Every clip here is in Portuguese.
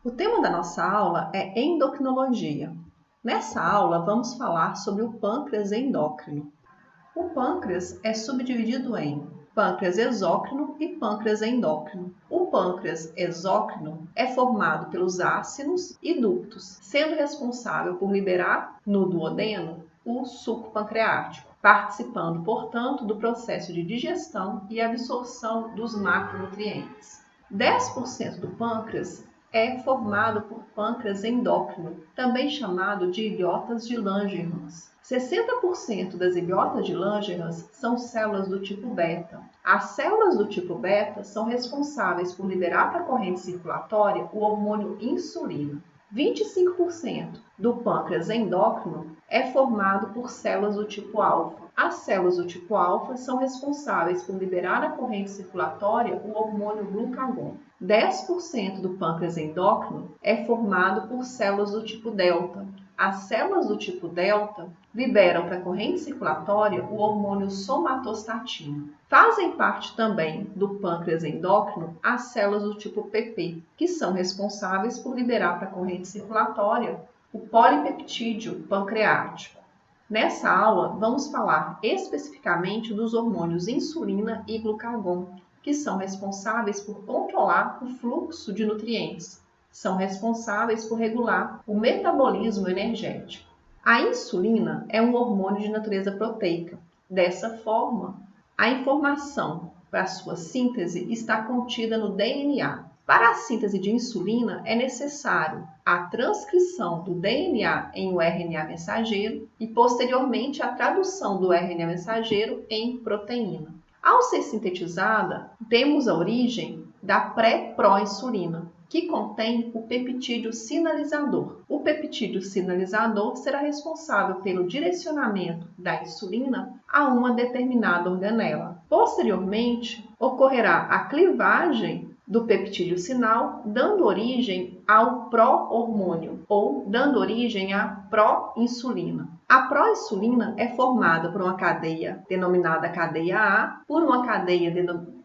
O tema da nossa aula é endocrinologia. Nessa aula, vamos falar sobre o pâncreas endócrino. O pâncreas é subdividido em pâncreas exócrino e pâncreas endócrino. O pâncreas exócrino é formado pelos ácinos e ductos, sendo responsável por liberar no duodeno o suco pancreático, participando, portanto, do processo de digestão e absorção dos macronutrientes. 10% do pâncreas é formado por pâncreas endócrino, também chamado de ilhotas de Langerhans. 60% das ilhotas de Langerhans são células do tipo beta. As células do tipo beta são responsáveis por liberar para a corrente circulatória o hormônio insulina. 25% do pâncreas endócrino é formado por células do tipo alfa. As células do tipo alfa são responsáveis por liberar na corrente circulatória o hormônio glucagon. 10% do pâncreas endócrino é formado por células do tipo delta. As células do tipo delta liberam para a corrente circulatória o hormônio somatostatina. Fazem parte também do pâncreas endócrino as células do tipo PP, que são responsáveis por liberar para a corrente circulatória o polipeptídeo pancreático. Nessa aula, vamos falar especificamente dos hormônios insulina e glucagon, que são responsáveis por controlar o fluxo de nutrientes. São responsáveis por regular o metabolismo energético. A insulina é um hormônio de natureza proteica. Dessa forma, a informação para sua síntese está contida no DNA. Para a síntese de insulina, é necessário a transcrição do DNA em um RNA mensageiro e, posteriormente, a tradução do RNA mensageiro em proteína. Ao ser sintetizada, temos a origem da pré-proinsulina, que contém o peptídeo sinalizador. O peptídeo sinalizador será responsável pelo direcionamento da insulina a uma determinada organela. Posteriormente, ocorrerá a clivagem do peptídeo sinal, dando origem ao pró-hormônio ou dando origem à pró-insulina. A pró-insulina é formada por uma cadeia denominada cadeia A, por uma cadeia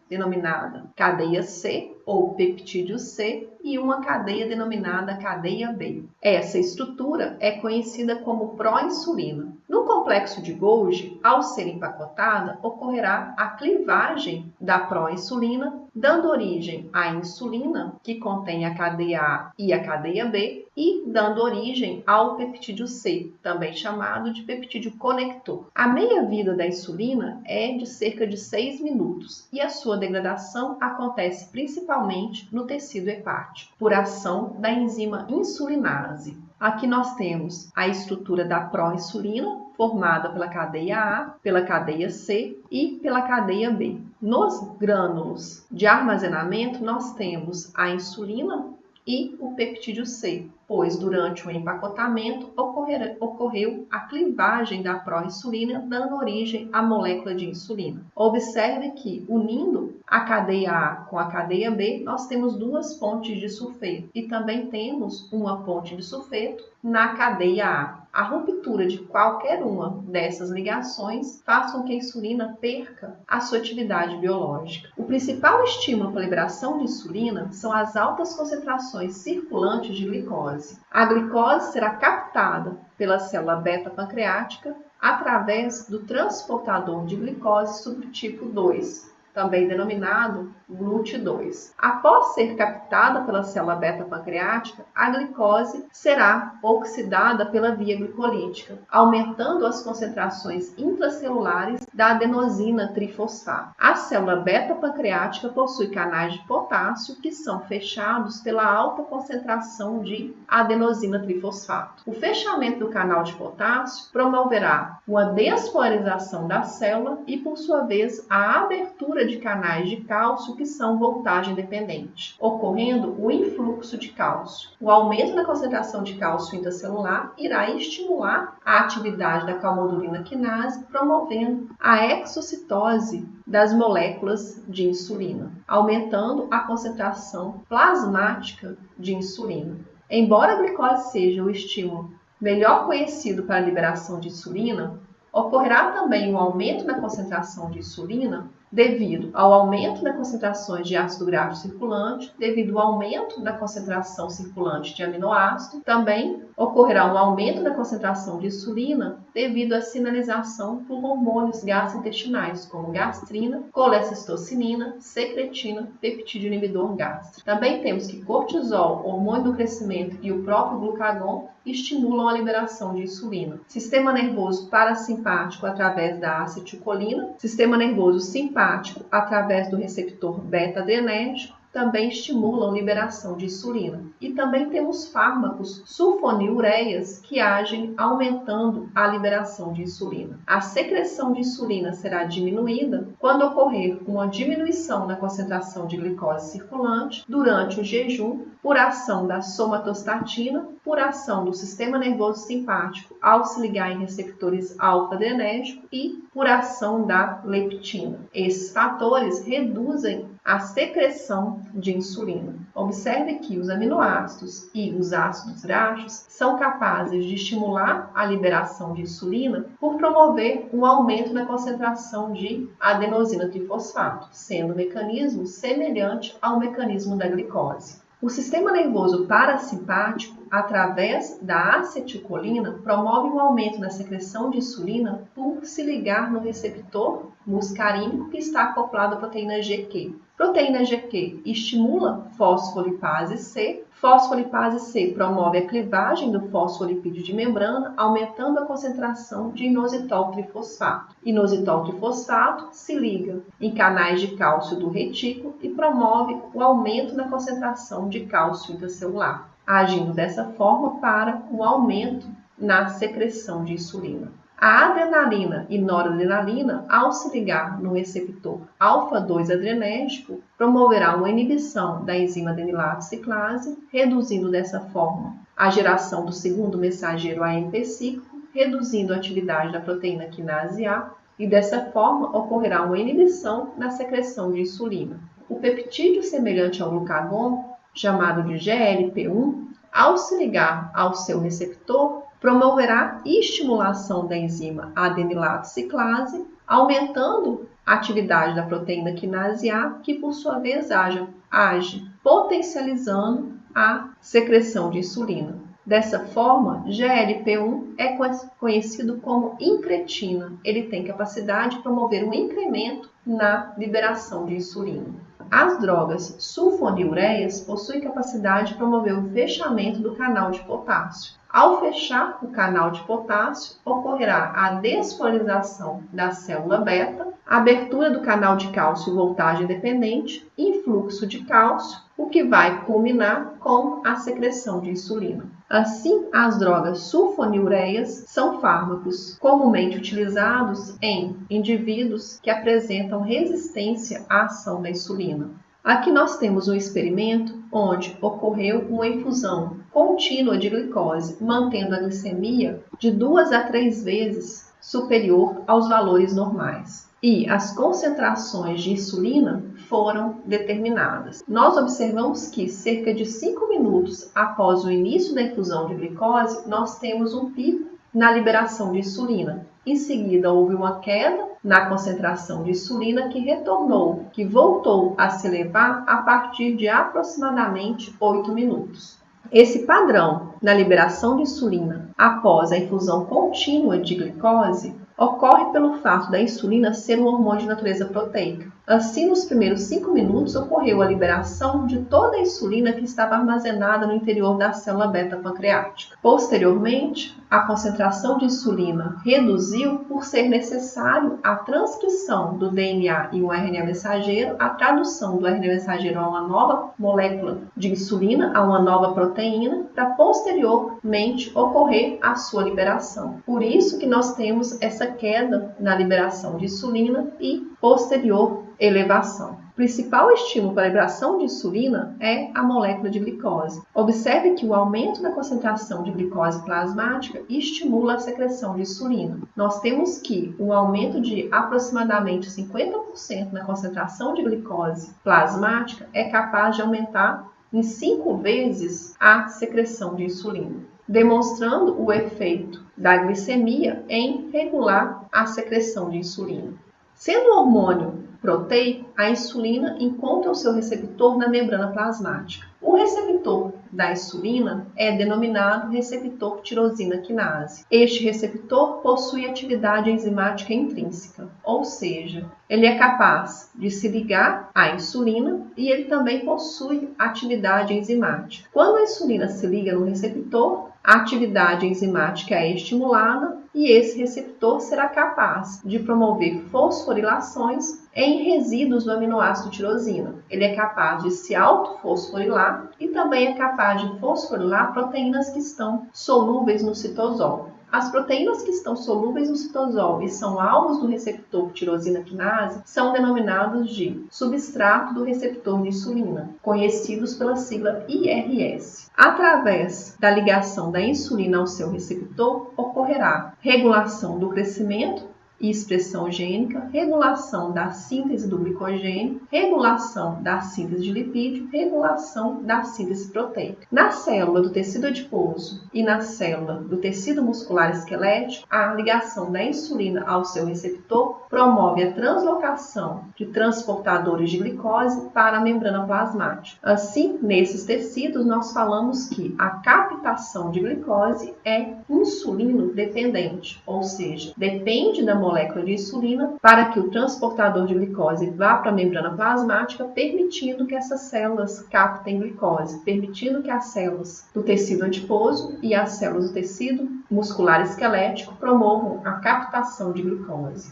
denominada cadeia C ou peptídeo C e uma cadeia denominada cadeia B. Essa estrutura é conhecida como pró-insulina. No complexo de Golgi, ao ser empacotada, ocorrerá a clivagem da pró-insulina, dando origem à insulina, que contém a cadeia A e a cadeia B, e dando origem ao peptídeo C, também chamado de peptídeo conector. A meia-vida da insulina é de cerca de 6 minutos e a sua degradação acontece principalmente no tecido hepático, por ação da enzima insulinase. Aqui nós temos a estrutura da pró-insulina, formada pela cadeia A, pela cadeia C e pela cadeia B. Nos grânulos de armazenamento, nós temos a insulina e o peptídeo C, pois durante o empacotamento ocorreu a clivagem da pró-insulina, dando origem à molécula de insulina. Observe que, unindo a cadeia A com a cadeia B, nós temos duas pontes de sulfeto e também temos uma ponte de sulfeto na cadeia A. A ruptura de qualquer uma dessas ligações faz com que a insulina perca a sua atividade biológica. O principal estímulo para a liberação de insulina são as altas concentrações circulantes de glicose. A glicose será captada pela célula beta-pancreática através do transportador de glicose subtipo 2, também denominado GLUT2. Após ser captada pela célula beta-pancreática, a glicose será oxidada pela via glicolítica, aumentando as concentrações intracelulares da adenosina trifosfato. A célula beta-pancreática possui canais de potássio que são fechados pela alta concentração de adenosina trifosfato. O fechamento do canal de potássio promoverá uma despolarização da célula e, por sua vez, a abertura de canais de cálcio que são voltagem dependente, ocorrendo o influxo de cálcio. O aumento da concentração de cálcio intracelular irá estimular a atividade da calmodulina quinase, promovendo a exocitose das moléculas de insulina, aumentando a concentração plasmática de insulina. Embora a glicose seja o estímulo melhor conhecido para a liberação de insulina, ocorrerá também um aumento na concentração de insulina devido ao aumento das concentrações de ácido graxo circulante, devido ao aumento da concentração circulante de aminoácido. Também ocorrerá um aumento da concentração de insulina devido à sinalização por hormônios gastrointestinais, como gastrina, colecistocinina, secretina, peptídeo inibidor gástrico. Também temos que cortisol, hormônio do crescimento e o próprio glucagon estimulam a liberação de insulina. Sistema nervoso parasimpático através da acetilcolina, sistema nervoso simpático através do receptor beta-adrenérgico, também estimulam a liberação de insulina. E também temos fármacos sulfonilureias que agem aumentando a liberação de insulina. A secreção de insulina será diminuída quando ocorrer uma diminuição na concentração de glicose circulante durante o jejum, por ação da somatostatina, por ação do sistema nervoso simpático ao se ligar em receptores alfa-adrenérgicos e por ação da leptina. Esses fatores reduzem a secreção de insulina. Observe que os aminoácidos e os ácidos graxos são capazes de estimular a liberação de insulina por promover um aumento na concentração de adenosina trifosfato, sendo o mecanismo semelhante ao mecanismo da glicose. O sistema nervoso parasimpático, através da acetilcolina, promove um aumento na secreção de insulina por se ligar no receptor muscarínico que está acoplado à proteína GQ. Proteína GQ estimula fosfolipase C. Fosfolipase C promove a clivagem do fosfolipídio de membrana, aumentando a concentração de inositol trifosfato. Inositol trifosfato se liga em canais de cálcio do retículo e promove o aumento na concentração de cálcio intracelular, agindo dessa forma para o aumento na secreção de insulina. A adrenalina e noradrenalina, ao se ligar no receptor alfa-2 adrenérgico, promoverá uma inibição da enzima adenilato ciclase, reduzindo dessa forma a geração do segundo mensageiro AMP cíclico, reduzindo a atividade da proteína quinase A, e dessa forma ocorrerá uma inibição na secreção de insulina. O peptídeo semelhante ao glucagon, chamado de GLP-1, ao se ligar ao seu receptor, promoverá estimulação da enzima adenilato ciclase, aumentando a atividade da proteína quinase A, que por sua vez age potencializando a secreção de insulina. Dessa forma, GLP-1 é conhecido como incretina. Ele tem capacidade de promover um incremento na liberação de insulina. As drogas sulfonilureias possuem capacidade de promover o fechamento do canal de potássio. Ao fechar o canal de potássio, ocorrerá a despolarização da célula beta, abertura do canal de cálcio voltagem dependente, influxo de cálcio, o que vai culminar com a secreção de insulina. Assim, as drogas sulfonilureias são fármacos comumente utilizados em indivíduos que apresentam resistência à ação da insulina. Aqui nós temos um experimento onde ocorreu uma infusão contínua de glicose, mantendo a glicemia de 2 a 3 vezes superior aos valores normais. E as concentrações de insulina foram determinadas. Nós observamos que cerca de 5 minutos após o início da infusão de glicose, nós temos um pico na liberação de insulina. Em seguida, houve uma queda na concentração de insulina que voltou a se elevar a partir de aproximadamente 8 minutos. Esse padrão na liberação de insulina após a infusão contínua de glicose ocorre pelo fato da insulina ser um hormônio de natureza proteica. Assim, nos primeiros 5 minutos, ocorreu a liberação de toda a insulina que estava armazenada no interior da célula beta-pancreática. Posteriormente, a concentração de insulina reduziu por ser necessário a transcrição do DNA em um RNA mensageiro, a tradução do RNA mensageiro a uma nova molécula de insulina, a uma nova proteína, para posteriormente ocorrer a sua liberação. Por isso que nós temos essa queda na liberação de insulina e posterior elevação. O principal estímulo para a liberação de insulina é a molécula de glicose. Observe que o aumento na concentração de glicose plasmática estimula a secreção de insulina. Nós temos que um aumento de aproximadamente 50% na concentração de glicose plasmática é capaz de aumentar em 5 vezes a secreção de insulina, demonstrando o efeito da glicemia em regular a secreção de insulina. Sendo o hormônio proteico, a insulina encontra o seu receptor na membrana plasmática. O receptor da insulina é denominado receptor tirosina quinase. Este receptor possui atividade enzimática intrínseca, ou seja, ele é capaz de se ligar à insulina e ele também possui atividade enzimática. Quando a insulina se liga no receptor, a atividade enzimática é estimulada e esse receptor será capaz de promover fosforilações em resíduos do aminoácido tirosina. Ele é capaz de se autofosforilar e também é capaz de fosforilar proteínas que estão solúveis no citosol. As proteínas que estão solúveis no citosol e são alvos do receptor tirosina quinase são denominados de substrato do receptor de insulina, conhecidos pela sigla IRS. Através da ligação da insulina ao seu receptor, ocorrerá regulação do crescimento e expressão gênica, regulação da síntese do glicogênio, regulação da síntese de lipídio, regulação da síntese proteica. Na célula do tecido adiposo e na célula do tecido muscular esquelético, a ligação da insulina ao seu receptor promove a translocação de transportadores de glicose para a membrana plasmática. Assim, nesses tecidos, nós falamos que a captação de glicose é insulino dependente, ou seja, depende da molécula de insulina para que o transportador de glicose vá para a membrana plasmática, permitindo que essas células captem glicose, permitindo que as células do tecido adiposo e as células do tecido muscular esquelético promovam a captação de glicose.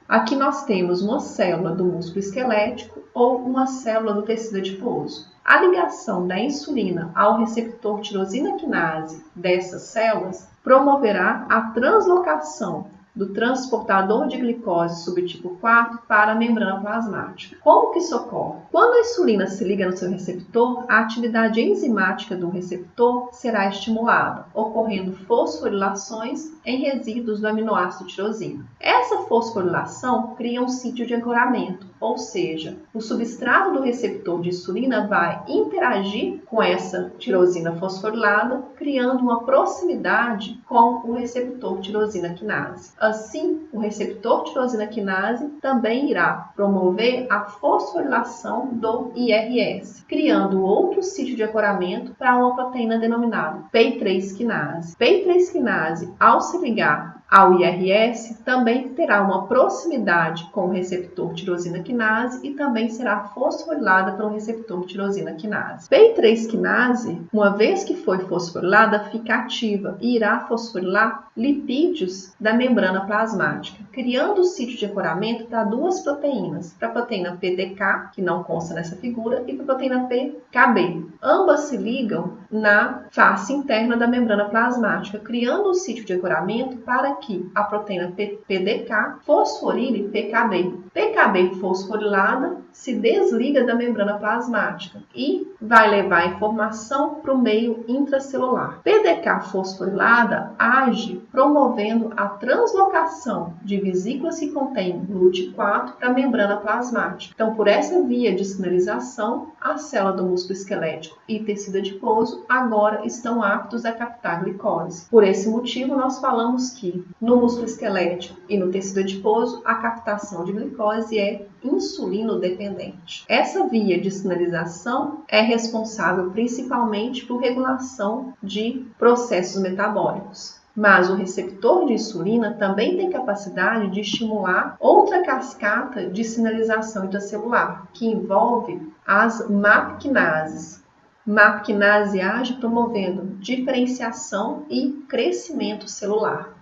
Aqui nós temos uma célula do músculo esquelético ou uma célula do tecido adiposo. A ligação da insulina ao receptor tirosina quinase dessas células promoverá a translocação do transportador de glicose subtipo 4 para a membrana plasmática. Como que isso ocorre? Quando a insulina se liga no seu receptor, a atividade enzimática do receptor será estimulada, ocorrendo fosforilações em resíduos do aminoácido tirosina. Essa fosforilação cria um sítio de ancoramento, ou seja, o substrato do receptor de insulina vai interagir com essa tirosina fosforilada, criando uma proximidade com o receptor tirosina quinase. Assim, o receptor tirosina quinase também irá promover a fosforilação do IRS, criando outro sítio de ancoramento para uma proteína denominada PI3 quinase. PI3 quinase, ao se ligar ao IRS, também terá uma proximidade com o receptor tirosina quinase e também será fosforilada pelo receptor tirosina quinase. PI3 quinase, uma vez que foi fosforilada, fica ativa e irá fosforilar lipídios da membrana plasmática, criando o sítio de ancoramento para duas proteínas, para a proteína PDK, que não consta nessa figura, e para a proteína PKB. Ambas se ligam na face interna da membrana plasmática, criando o sítio de ancoramento para que a proteína PDK fosforile PKB. PKB fosforilada se desliga da membrana plasmática e vai levar a informação para o meio intracelular. PDK fosforilada age promovendo a translocação de vesículas que contêm GLUT4 para a membrana plasmática. Então, por essa via de sinalização, a célula do músculo esquelético e tecido adiposo agora estão aptos a captar glicose. Por esse motivo, nós falamos que no músculo esquelético e no tecido adiposo, a captação de glicose é insulino dependente. Essa via de sinalização é responsável principalmente por regulação de processos metabólicos. Mas o receptor de insulina também tem capacidade de estimular outra cascata de sinalização intracelular, que envolve as MAP quinases. MAP quinase age promovendo diferenciação e crescimento celular.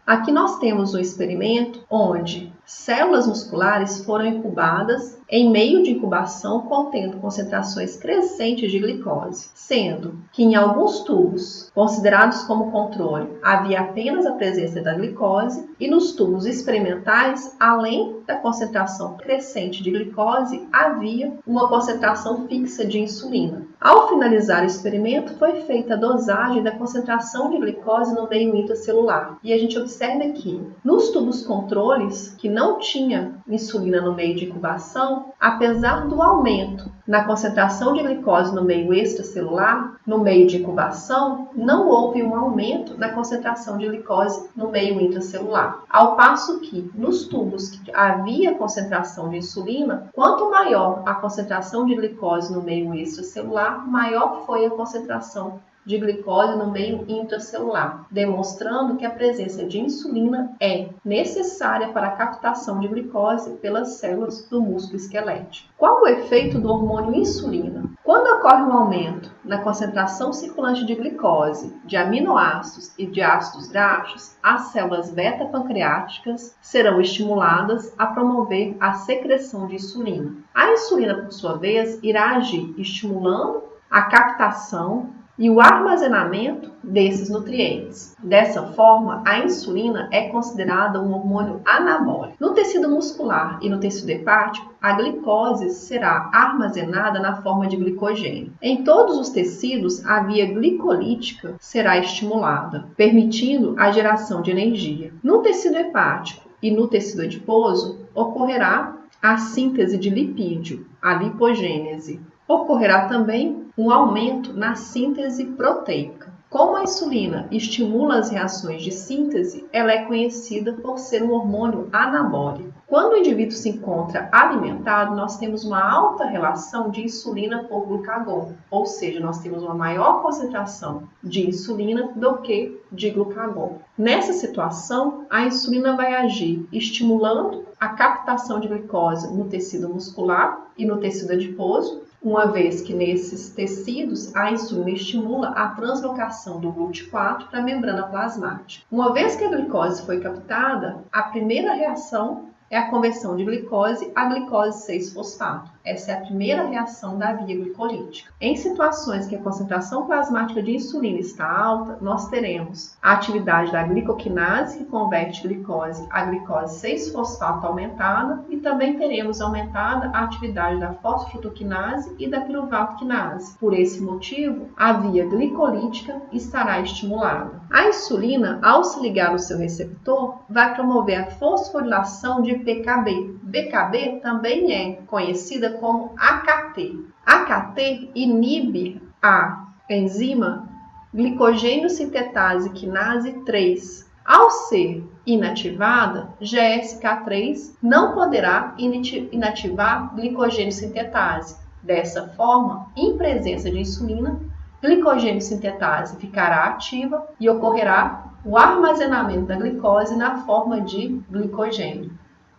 Aqui nós temos um experimento onde células musculares foram incubadas em meio de incubação contendo concentrações crescentes de glicose, sendo que em alguns tubos considerados como controle havia apenas a presença da glicose e nos tubos experimentais, além da concentração crescente de glicose, havia uma concentração fixa de insulina. Ao finalizar o experimento, foi feita a dosagem da concentração de glicose no meio intracelular. E a gente observa que nos tubos controles, que não tinha insulina no meio de incubação, Então, apesar do aumento na concentração de glicose no meio extracelular, no meio de incubação, não houve um aumento na concentração de glicose no meio intracelular. Ao passo que, nos tubos que havia concentração de insulina, quanto maior a concentração de glicose no meio extracelular, maior foi a concentração de glicose no meio intracelular, demonstrando que a presença de insulina é necessária para a captação de glicose pelas células do músculo esquelético. Qual o efeito do hormônio insulina? Quando ocorre um aumento na concentração circulante de glicose, de aminoácidos e de ácidos graxos, as células beta-pancreáticas serão estimuladas a promover a secreção de insulina. A insulina, por sua vez, irá agir estimulando a captação e o armazenamento desses nutrientes. Dessa forma, a insulina é considerada um hormônio anabólico. No tecido muscular e no tecido hepático, a glicose será armazenada na forma de glicogênio. Em todos os tecidos, a via glicolítica será estimulada, permitindo a geração de energia. No tecido hepático e no tecido adiposo, ocorrerá a síntese de lipídio, a lipogênese. Ocorrerá também um aumento na síntese proteica. Como a insulina estimula as reações de síntese, ela é conhecida por ser um hormônio anabólico. Quando o indivíduo se encontra alimentado, nós temos uma alta relação de insulina por glucagon, ou seja, nós temos uma maior concentração de insulina do que de glucagon. Nessa situação, a insulina vai agir estimulando a captação de glicose no tecido muscular e no tecido adiposo, uma vez que nesses tecidos a insulina estimula a translocação do GLUT4 para a membrana plasmática. Uma vez que a glicose foi captada, a primeira reação é a conversão de glicose a glicose 6-fosfato. Essa é a primeira reação da via glicolítica. Em situações que a concentração plasmática de insulina está alta, nós teremos a atividade da glicoquinase, que converte glicose a glicose 6-fosfato aumentada, e também teremos aumentada a atividade da fosfofrutaquinase e da piruvato-quinase. Por esse motivo, a via glicolítica estará estimulada. A insulina, ao se ligar no seu receptor, vai promover a fosforilação de PKB. PKB também é conhecida como AKT. AKT inibe a enzima glicogênio sintetase quinase 3. Ao ser inativada, GSK3 não poderá inativar glicogênio sintetase. Dessa forma, em presença de insulina, glicogênio sintetase ficará ativa e ocorrerá o armazenamento da glicose na forma de glicogênio.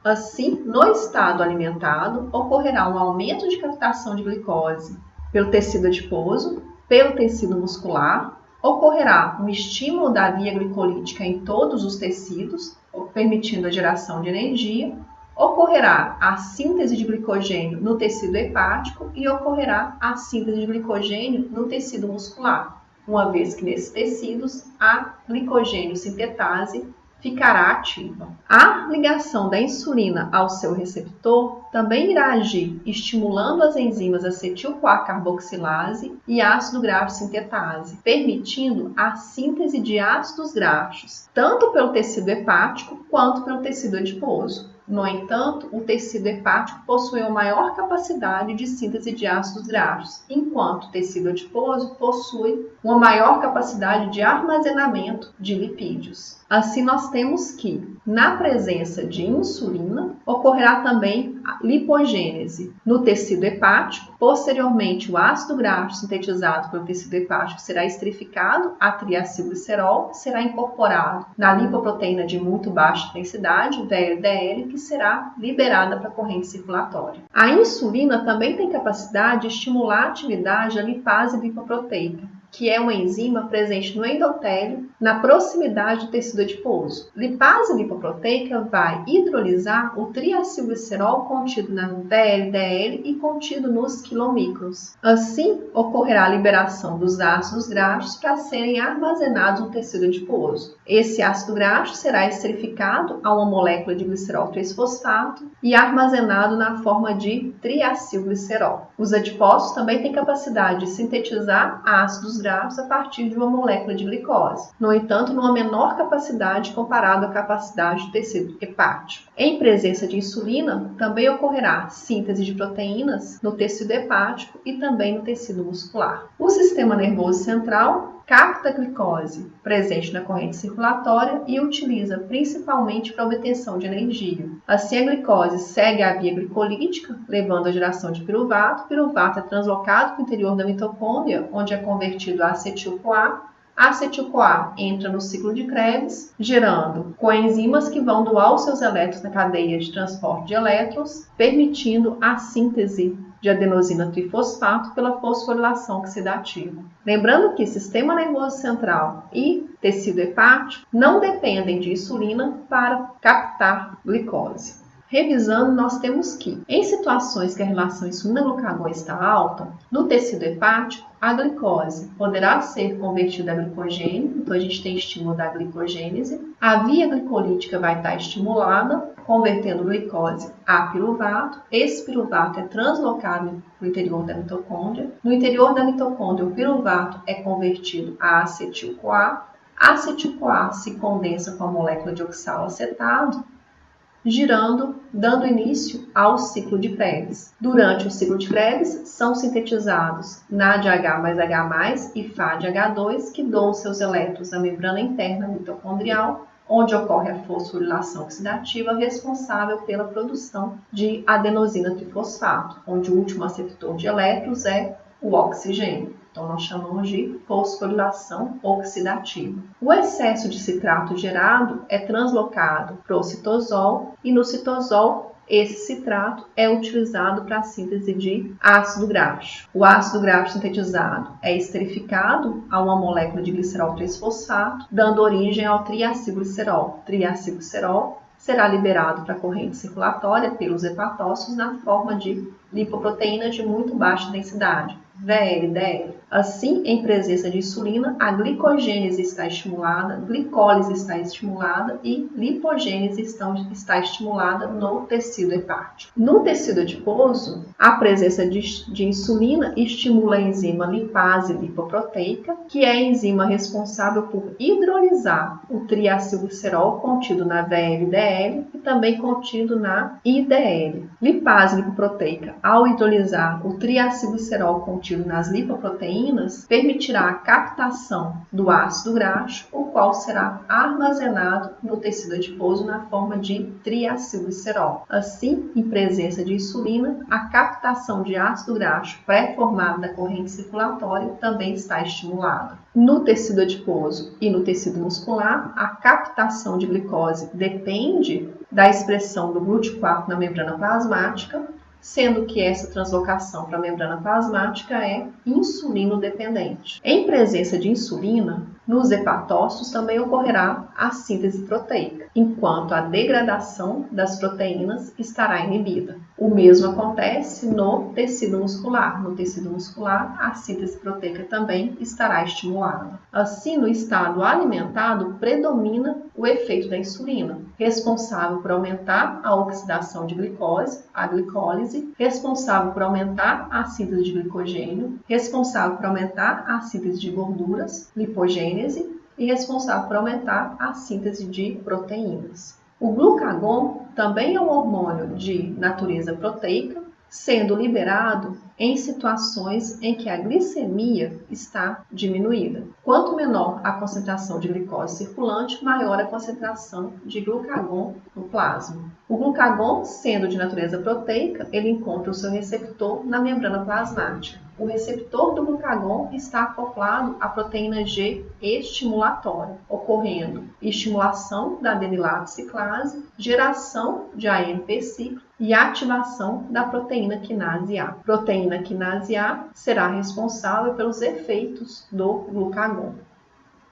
Assim, no estado alimentado, ocorrerá um aumento de captação de glicose pelo tecido adiposo, pelo tecido muscular, ocorrerá um estímulo da via glicolítica em todos os tecidos, permitindo a geração de energia, ocorrerá a síntese de glicogênio no tecido hepático e ocorrerá a síntese de glicogênio no tecido muscular, uma vez que nesses tecidos a glicogênio sintetase ficará ativa. A ligação da insulina ao seu receptor também irá agir estimulando as enzimas acetil-CoA-carboxilase e ácido graxo sintetase, permitindo a síntese de ácidos graxos, tanto pelo tecido hepático quanto pelo tecido adiposo. No entanto, o tecido hepático possui uma maior capacidade de síntese de ácidos graxos, enquanto o tecido adiposo possui uma maior capacidade de armazenamento de lipídios. Assim, nós temos que, na presença de insulina, ocorrerá também a lipogênese no tecido hepático. Posteriormente, o ácido graxo sintetizado pelo tecido hepático será esterificado a triacilglicerol, será incorporado na lipoproteína de muito baixa densidade, VLDL, que será liberada para a corrente circulatória. A insulina também tem capacidade de estimular a atividade da lipase lipoproteica, que é uma enzima presente no endotélio, na proximidade do tecido adiposo. Lipase lipoproteica vai hidrolisar o triacilglicerol contido na VLDL e contido nos quilomicrons. Assim, ocorrerá a liberação dos ácidos graxos para serem armazenados no tecido adiposo. Esse ácido graxo será esterificado a uma molécula de glicerol 3-fosfato e armazenado na forma de triacilglicerol. Os adipócitos também têm capacidade de sintetizar ácidos graxos a partir de uma molécula de glicose, no entanto, numa menor capacidade comparado à capacidade do tecido hepático. Em presença de insulina, também ocorrerá síntese de proteínas no tecido hepático e também no tecido muscular. O sistema nervoso central capta a glicose presente na corrente circulatória e utiliza principalmente para obtenção de energia. Assim, a glicose segue a via glicolítica, levando à geração de piruvato. O piruvato é translocado para o interior da mitocôndria, onde é convertido a acetil-CoA. A acetil-CoA entra no ciclo de Krebs, gerando coenzimas que vão doar os seus elétrons na cadeia de transporte de elétrons, permitindo a síntese de adenosina trifosfato pela fosforilação oxidativa. Lembrando que sistema nervoso central e tecido hepático não dependem de insulina para captar glicose. Revisando, nós temos que, em situações que a relação insulina-glucagon está alta, no tecido hepático, a glicose poderá ser convertida a glicogênio, então a gente tem estímulo da glicogênese. A via glicolítica vai estar estimulada, convertendo glicose a piruvato. Esse piruvato é translocado para o interior da mitocôndria. No interior da mitocôndria, o piruvato é convertido a acetil-CoA. A acetil-CoA se condensa com a molécula de oxalacetato, dando início ao ciclo de Krebs. Durante o ciclo de Krebs, são sintetizados NADH mais H+, e FADH2, que doam seus elétrons na membrana interna mitocondrial, onde ocorre a fosforilação oxidativa responsável pela produção de adenosina trifosfato, onde o último aceptor de elétrons é o oxigênio. Então, nós chamamos de fosforilação oxidativa. O excesso de citrato gerado é translocado para o citosol e no citosol esse citrato é utilizado para a síntese de ácido graxo. O ácido graxo sintetizado é esterificado a uma molécula de glicerol 3-fosfato, dando origem ao triacilglicerol. Triacilglicerol será liberado para a corrente circulatória pelos hepatócitos na forma de lipoproteína de muito baixa densidade, VLDL. Assim, em presença de insulina, a glicogênese está estimulada, glicólise está estimulada e lipogênese está estimulada no tecido hepático. No tecido adiposo, a presença de insulina estimula a enzima lipase lipoproteica, que é a enzima responsável por hidrolisar o triacilglicerol contido na VLDL e também contido na IDL. Lipase lipoproteica, ao hidrolisar o triacilglicerol contido nas lipoproteínas, permitirá a captação do ácido graxo, o qual será armazenado no tecido adiposo na forma de triacilglicerol. Assim, em presença de insulina, a captação de ácido graxo pré-formado da corrente circulatória também está estimulada. No tecido adiposo e no tecido muscular, a captação de glicose depende da expressão do GLUT4 na membrana plasmática, sendo que essa translocação para a membrana plasmática é insulino-dependente. Em presença de insulina, nos hepatócitos também ocorrerá a síntese proteica, enquanto a degradação das proteínas estará inibida. O mesmo acontece no tecido muscular. No tecido muscular, a síntese proteica também estará estimulada. Assim, no estado alimentado, predomina o efeito da insulina, responsável por aumentar a oxidação de glicose, a glicólise, responsável por aumentar a síntese de glicogênio, responsável por aumentar a síntese de gorduras, lipogênese, e responsável por aumentar a síntese de proteínas. O glucagon também é um hormônio de natureza proteica, sendo liberado em situações em que a glicemia está diminuída. Quanto menor a concentração de glicose circulante, maior a concentração de glucagon no plasma. O glucagon, sendo de natureza proteica, ele encontra o seu receptor na membrana plasmática. O receptor do glucagon está acoplado à proteína G estimulatória, ocorrendo estimulação da adenilato ciclase, geração de AMP cíclico e ativação da proteína quinase A. Proteína quinase A será responsável pelos efeitos do glucagon.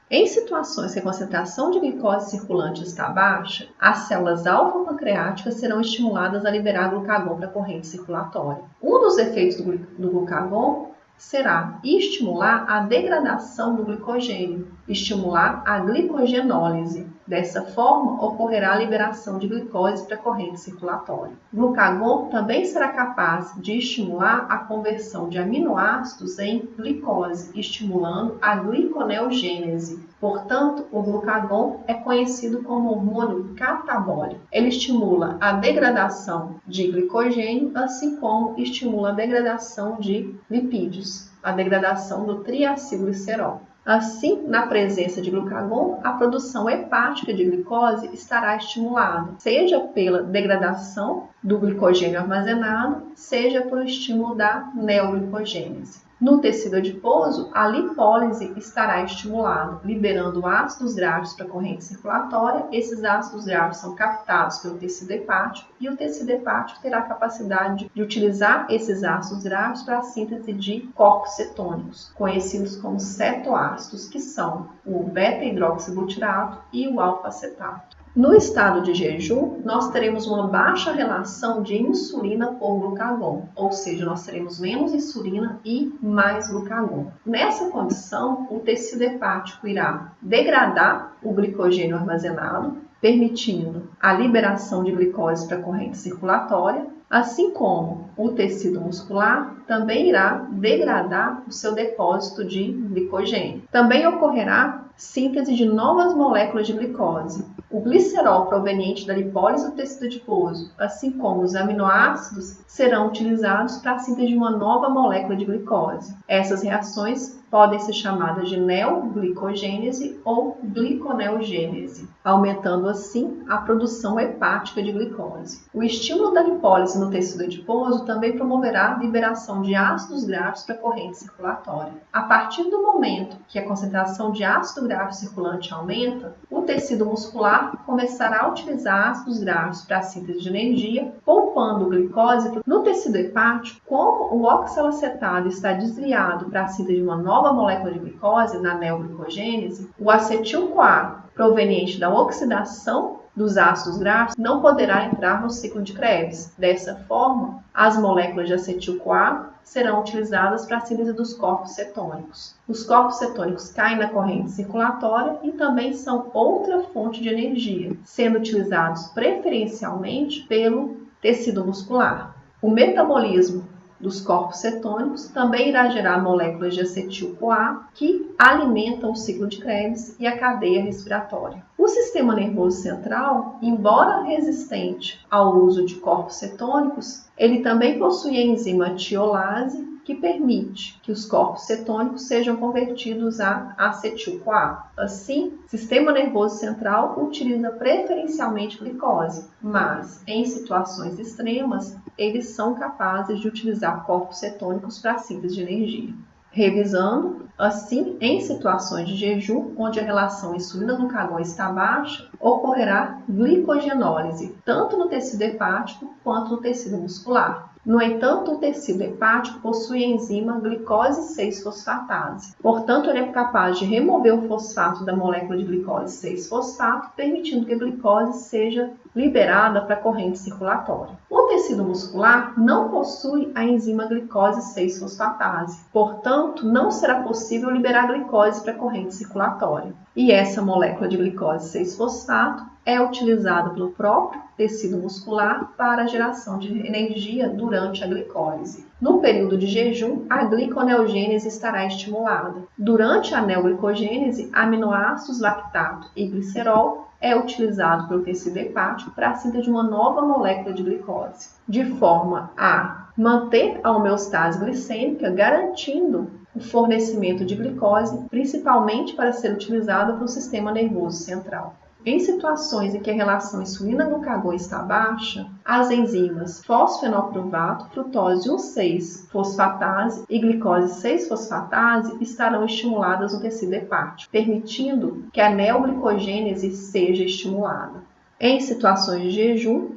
Em situações que a concentração de glicose circulante está baixa, as células alfa-pancreáticas serão estimuladas a liberar glucagon para a corrente circulatória. Um dos efeitos do glucagon será estimular a degradação do glicogênio, estimular a glicogenólise. Dessa forma, ocorrerá a liberação de glicose para a corrente circulatória. O glucagon também será capaz de estimular a conversão de aminoácidos em glicose, estimulando a gliconeogênese. Portanto, o glucagon é conhecido como hormônio catabólico. Ele estimula a degradação de glicogênio, assim como estimula a degradação de lipídios, a degradação do triacilglicerol. Assim, na presença de glucagon, a produção hepática de glicose estará estimulada, seja pela degradação do glicogênio armazenado, seja pelo estímulo da neoglicogênese. No tecido adiposo, a lipólise estará estimulada, liberando ácidos graxos para a corrente circulatória. Esses ácidos graxos são captados pelo tecido hepático e o tecido hepático terá a capacidade de utilizar esses ácidos graxos para a síntese de corpos cetônicos, conhecidos como cetoácidos, que são o beta-hidroxibutirato e o alfa-acetato. No estado de jejum, nós teremos uma baixa relação de insulina por glucagon, ou seja, nós teremos menos insulina e mais glucagon. Nessa condição, o tecido hepático irá degradar o glicogênio armazenado, permitindo a liberação de glicose para a corrente circulatória, assim como o tecido muscular também irá degradar o seu depósito de glicogênio. Também ocorrerá síntese de novas moléculas de glicose. O glicerol proveniente da lipólise do tecido adiposo, assim como os aminoácidos, serão utilizados para a síntese de uma nova molécula de glicose. Essas reações podem ser chamadas de neoglicogênese ou gliconeogênese, aumentando assim a produção hepática de glicose. O estímulo da lipólise no tecido adiposo também promoverá a liberação de ácidos graxos para a corrente circulatória. A partir do momento que a concentração de ácido graxo circulante aumenta, o tecido muscular começará a utilizar ácidos graxos para a síntese de energia, poupando glicose. No tecido hepático, como o oxalacetato está desviado para a síntese de uma nova molécula de glicose, na neoglicogênese, o acetil-CoA, proveniente da oxidação dos ácidos graxos, não poderá entrar no ciclo de Krebs. Dessa forma, as moléculas de acetil-CoA serão utilizadas para a síntese dos corpos cetônicos. Os corpos cetônicos caem na corrente circulatória e também são outra fonte de energia, sendo utilizados preferencialmente pelo tecido muscular. O metabolismo dos corpos cetônicos também irá gerar moléculas de acetil-CoA que alimentam o ciclo de Krebs e a cadeia respiratória. O sistema nervoso central, embora resistente ao uso de corpos cetônicos, ele também possui a enzima tiolase, que permite que os corpos cetônicos sejam convertidos a acetil-CoA. Assim, o sistema nervoso central utiliza preferencialmente glicose, mas em situações extremas, eles são capazes de utilizar corpos cetônicos para a síntese de energia. Revisando, assim, em situações de jejum, onde a relação insulina-glucagon está baixa, ocorrerá glicogenólise, tanto no tecido hepático quanto no tecido muscular. No entanto, o tecido hepático possui a enzima glicose 6-fosfatase. Portanto, ele é capaz de remover o fosfato da molécula de glicose 6-fosfato, permitindo que a glicose seja liberada para a corrente circulatória. O tecido muscular não possui a enzima glicose 6-fosfatase. Portanto, não será possível liberar glicose para a corrente circulatória. E essa molécula de glicose 6-fosfato é utilizada pelo próprio tecido muscular para a geração de energia durante a glicólise. No período de jejum, a gliconeogênese estará estimulada. Durante a neoglicogênese, aminoácidos lactato e glicerol é utilizado pelo tecido hepático para a síntese de uma nova molécula de glicose, de forma a manter a homeostase glicêmica, garantindo o fornecimento de glicose, principalmente para ser utilizada pelo sistema nervoso central. Em situações em que a relação insulina-glucagon está baixa, as enzimas fosfenolpiruvato, frutose 1,6-fosfatase e glicose 6-fosfatase estarão estimuladas no tecido hepático, permitindo que a neoglicogênese seja estimulada. Em situações de jejum,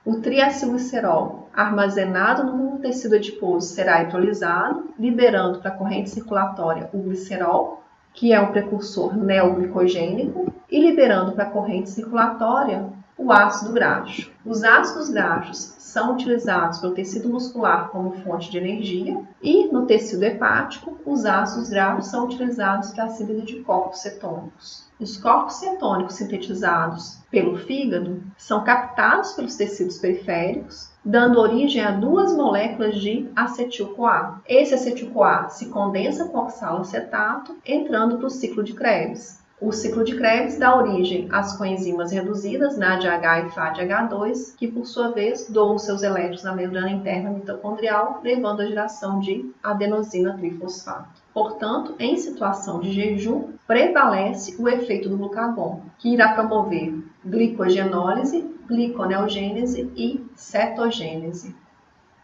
o triacilglicerol armazenado no tecido adiposo será hidrolisado, liberando para a corrente circulatória o glicerol, que é um precursor neoglicogênico, e liberando para a corrente circulatória O ácido graxo. Os ácidos graxos são utilizados pelo tecido muscular como fonte de energia e no tecido hepático, os ácidos graxos são utilizados para a síntese de corpos cetônicos. Os corpos cetônicos sintetizados pelo fígado são captados pelos tecidos periféricos, dando origem a duas moléculas de acetil-CoA. Esse acetil-CoA se condensa com oxalacetato, entrando para o ciclo de Krebs. O ciclo de Krebs dá origem às coenzimas reduzidas NADH e FADH2, que por sua vez doam seus elétrons na membrana interna mitocondrial, levando à geração de adenosina trifosfato. Portanto, em situação de jejum, prevalece o efeito do glucagon, que irá promover glicogenólise, gliconeogênese e cetogênese.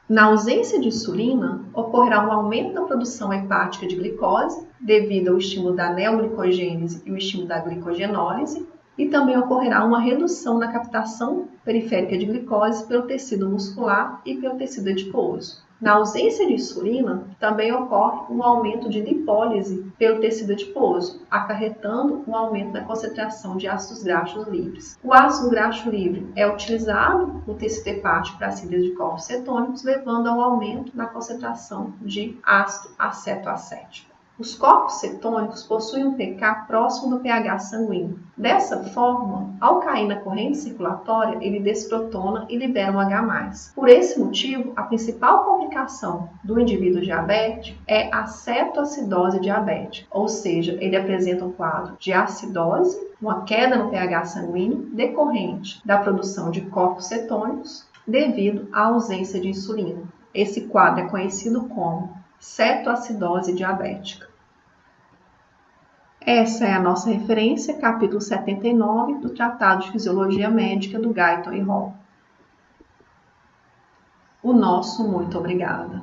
Na ausência de insulina, ocorrerá um aumento da produção hepática de glicose, devido ao estímulo da neoglicogênese e o estímulo da glicogenólise, e também ocorrerá uma redução na captação periférica de glicose pelo tecido muscular e pelo tecido adiposo. Na ausência de insulina, também ocorre um aumento de lipólise pelo tecido adiposo, acarretando um aumento da concentração de ácidos graxos livres. O ácido graxo livre é utilizado no tecido hepático para a síntese de corpos cetônicos, levando ao aumento na concentração de ácido acetoacético. Os corpos cetônicos possuem um pK próximo do pH sanguíneo. Dessa forma, ao cair na corrente circulatória, ele desprotona e libera um H+. Por esse motivo, a principal complicação do indivíduo diabético é a cetoacidose diabética, ou seja, ele apresenta um quadro de acidose, uma queda no pH sanguíneo decorrente da produção de corpos cetônicos devido à ausência de insulina. Esse quadro é conhecido como cetoacidose diabética. Essa é a nossa referência, capítulo 79 do Tratado de Fisiologia Médica do Guyton e Hall. O nosso muito obrigada.